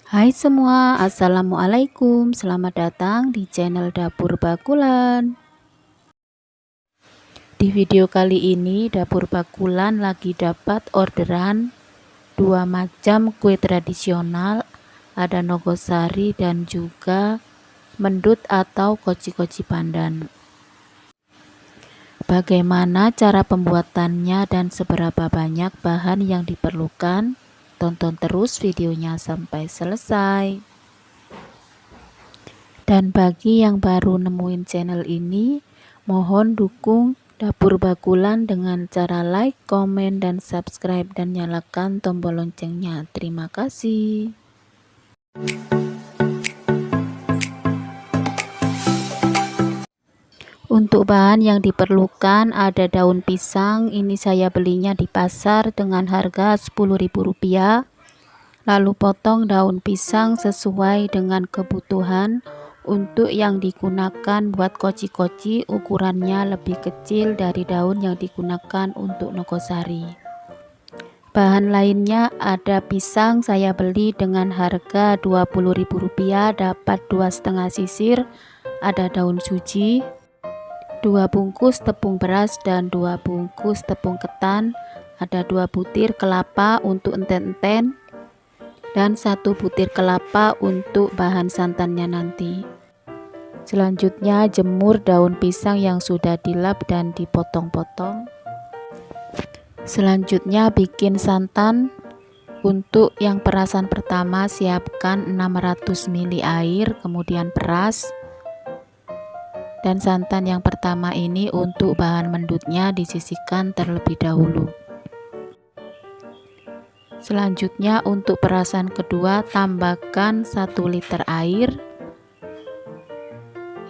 Hai semua, assalamualaikum. Selamat datang di channel Dapur Bakulan. Di video kali ini, Dapur Bakulan lagi dapat orderan 2 macam kue tradisional, ada nogosari dan juga mendut atau koci-koci pandan. Bagaimana cara pembuatannya dan seberapa banyak bahan yang diperlukan? Tonton terus videonya sampai selesai. Dan bagi yang baru nemuin channel ini, mohon dukung Dapur Bakulan dengan cara like, komen, dan subscribe, dan nyalakan tombol loncengnya. Terima kasih. Untuk bahan yang diperlukan ada daun pisang, ini saya belinya di pasar dengan harga Rp10.000. Lalu potong daun pisang sesuai dengan kebutuhan. Untuk yang digunakan buat koci-koci, ukurannya lebih kecil dari daun yang digunakan untuk nogosari. Bahan lainnya ada pisang, saya beli dengan harga Rp20.000, dapat 2,5 sisir, ada daun suji, 2 bungkus tepung beras dan 2 bungkus tepung ketan, ada 2 butir kelapa untuk enten-enten, dan 1 butir kelapa untuk bahan santannya nanti. Selanjutnya jemur daun pisang yang sudah dilap dan dipotong-potong. Selanjutnya bikin santan. Untuk yang perasan pertama siapkan 600 ml air, kemudian peras. Dan santan yang pertama ini untuk bahan mendutnya disisihkan terlebih dahulu. Selanjutnya untuk perasan kedua tambahkan 1 liter air.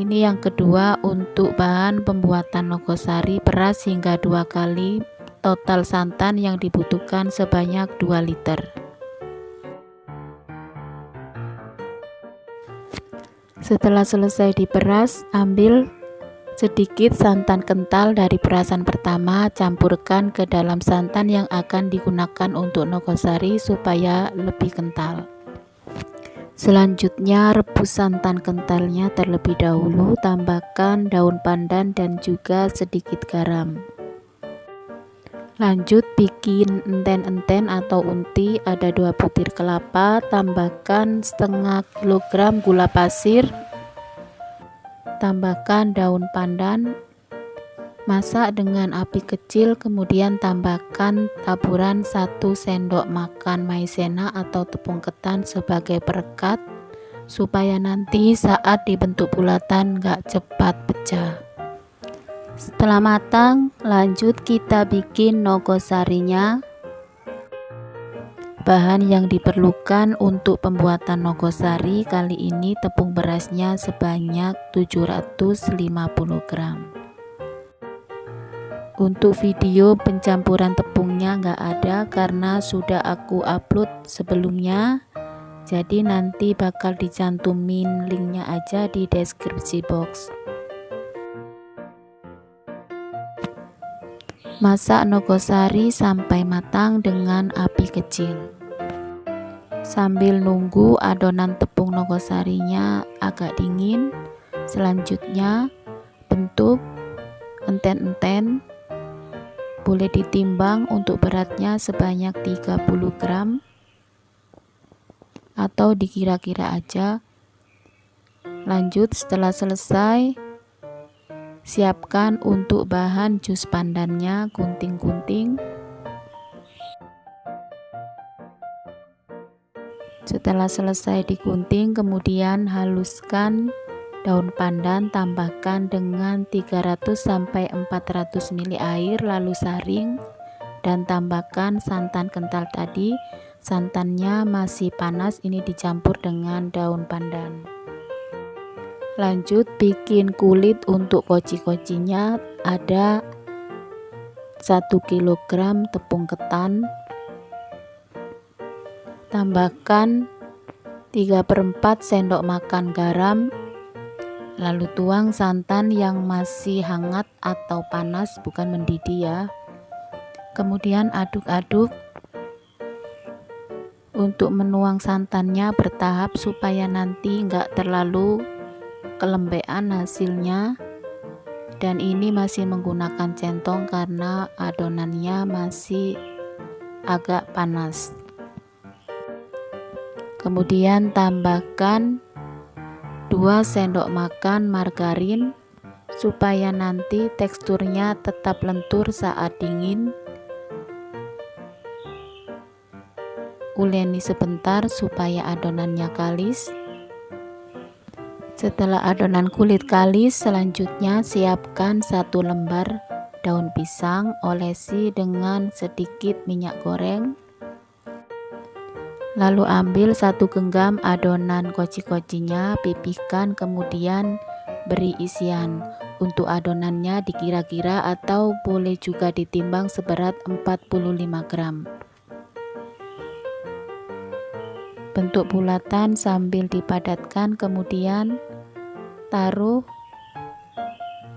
Ini yang kedua untuk bahan pembuatan nogosari, peras hingga 2 kali. Total santan yang dibutuhkan sebanyak 2 liter. Setelah selesai diperas, ambil sedikit santan kental dari perasan pertama, campurkan ke dalam santan yang akan digunakan untuk nogosari supaya lebih kental. Selanjutnya rebus santan kentalnya terlebih dahulu, tambahkan daun pandan dan juga sedikit garam. Lanjut bikin enten-enten atau unti, ada 2 butir kelapa, tambahkan setengah kilogram gula pasir, tambahkan daun pandan, masak dengan api kecil, kemudian tambahkan taburan 1 sendok makan maizena atau tepung ketan sebagai perekat supaya nanti saat dibentuk bulatan gak cepat pecah. Setelah matang, lanjut kita bikin nogosarinya. Bahan yang diperlukan untuk pembuatan nogosari kali ini tepung berasnya sebanyak 750 gram. Untuk video pencampuran tepungnya nggak ada karena sudah aku upload sebelumnya, jadi nanti bakal dicantumin linknya aja di deskripsi box. Masak nogosari sampai matang dengan api kecil. Sambil nunggu adonan tepung nogosarinya agak dingin, selanjutnya bentuk enten-enten. Boleh ditimbang untuk beratnya sebanyak 30 gram atau dikira-kira aja. Lanjut setelah selesai, siapkan untuk bahan jus pandannya, gunting-gunting. Setelah selesai digunting, kemudian haluskan daun pandan, tambahkan dengan 300-400 ml air, lalu saring dan tambahkan santan kental tadi. Santannya masih panas, ini dicampur dengan daun pandan. Lanjut bikin kulit untuk koci-kocinya, ada 1 kg tepung ketan, tambahkan 3/4 sendok makan garam, lalu tuang santan yang masih hangat atau panas, bukan mendidih ya. Kemudian aduk-aduk. Untuk menuang santannya bertahap supaya nanti enggak terlalu kelembean hasilnya. Dan ini masih menggunakan centong karena adonannya masih agak panas. Kemudian tambahkan 2 sendok makan margarin supaya nanti teksturnya tetap lentur saat dingin. Uleni sebentar supaya adonannya kalis. Setelah adonan kulit kalis, selanjutnya siapkan 1 lembar daun pisang, olesi dengan sedikit minyak goreng. Lalu ambil 1 genggam adonan koci-kocinya, pipihkan, kemudian beri isian. Untuk adonannya dikira-kira atau boleh juga ditimbang seberat 45 gram. Bentuk bulatan sambil dipadatkan, kemudian taruh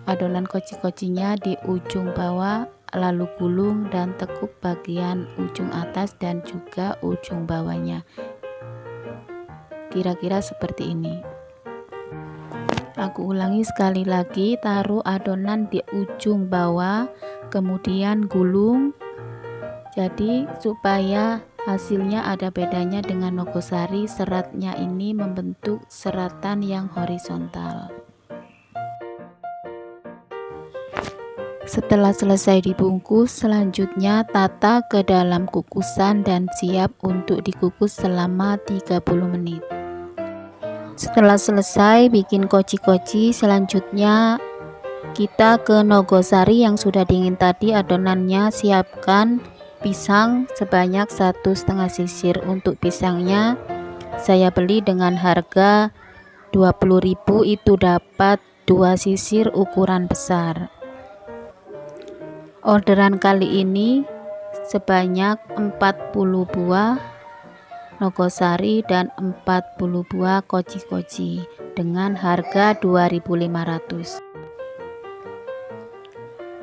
adonan koci-kocinya di ujung bawah, lalu gulung dan tekuk bagian ujung atas dan juga ujung bawahnya. Kira-kira seperti ini. Aku ulangi sekali lagi, taruh adonan di ujung bawah, kemudian gulung. Jadi supaya hasilnya ada bedanya dengan nogosari, seratnya ini membentuk seratan yang horizontal. Setelah selesai dibungkus, selanjutnya tata ke dalam kukusan dan siap untuk dikukus selama 30 menit. Setelah selesai bikin koci-koci, selanjutnya kita ke nogosari yang sudah dingin tadi. Adonannya siapkan pisang sebanyak 1,5 sisir. Untuk pisangnya saya beli dengan harga 20.000, itu dapat 2 sisir ukuran besar. Orderan kali ini sebanyak 40 buah nogosari dan 40 buah koci-koci dengan harga 2.500.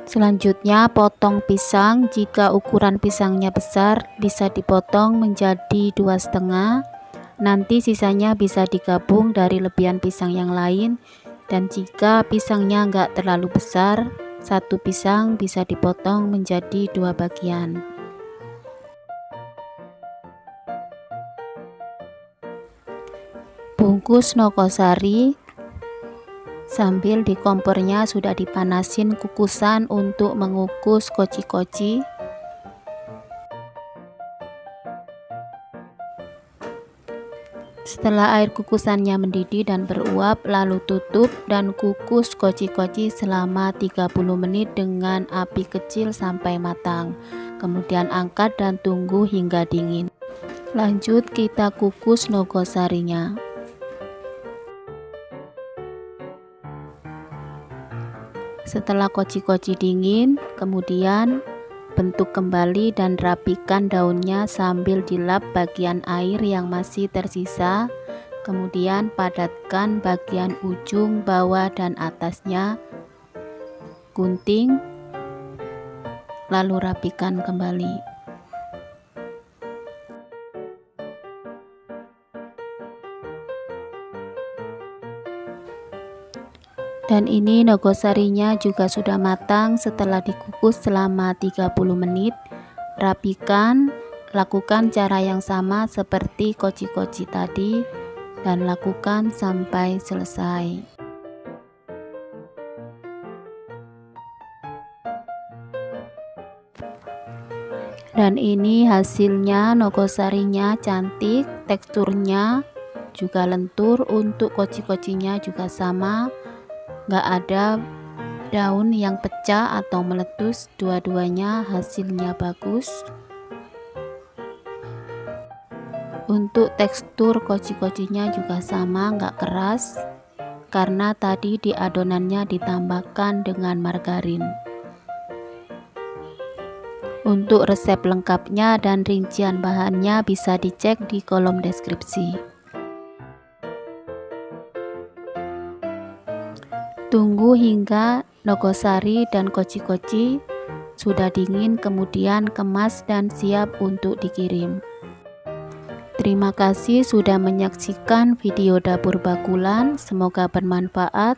Selanjutnya potong pisang. Jika ukuran pisangnya besar bisa dipotong menjadi 2,5. Nanti sisanya bisa digabung dari lebihan pisang yang lain. Dan jika pisangnya enggak terlalu besar, 1 pisang bisa dipotong menjadi 2 bagian. Bungkus nogosari sambil di kompornya sudah dipanasin kukusan untuk mengukus koci-koci. Setelah air kukusannya mendidih dan beruap, lalu tutup dan kukus koci-koci selama 30 menit dengan api kecil sampai matang. Kemudian angkat dan tunggu hingga dingin. Lanjut kita kukus nogosarinya. Setelah koci-koci dingin, kemudian bentuk kembali dan rapikan daunnya sambil dilap bagian air yang masih tersisa. Kemudian padatkan bagian ujung bawah dan atasnya, gunting, lalu rapikan kembali. Dan ini nogosarinya juga sudah matang setelah dikukus selama 30 menit. Rapikan, lakukan cara yang sama seperti koci-koci tadi dan lakukan sampai selesai. Dan ini hasilnya, nogosarinya cantik, teksturnya juga lentur. Untuk koci-kocinya juga sama, nggak ada daun yang pecah atau meletus, dua-duanya hasilnya bagus. Untuk tekstur koci-kocinya juga sama, nggak keras karena tadi di adonannya ditambahkan dengan margarin. Untuk resep lengkapnya dan rincian bahannya bisa dicek di kolom deskripsi. Tunggu hingga nogosari dan koci-koci sudah dingin, kemudian kemas dan siap untuk dikirim. Terima kasih sudah menyaksikan video dapur bakulan, semoga bermanfaat.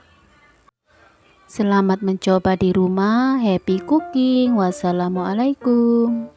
Selamat mencoba di rumah, happy cooking. Wassalamualaikum.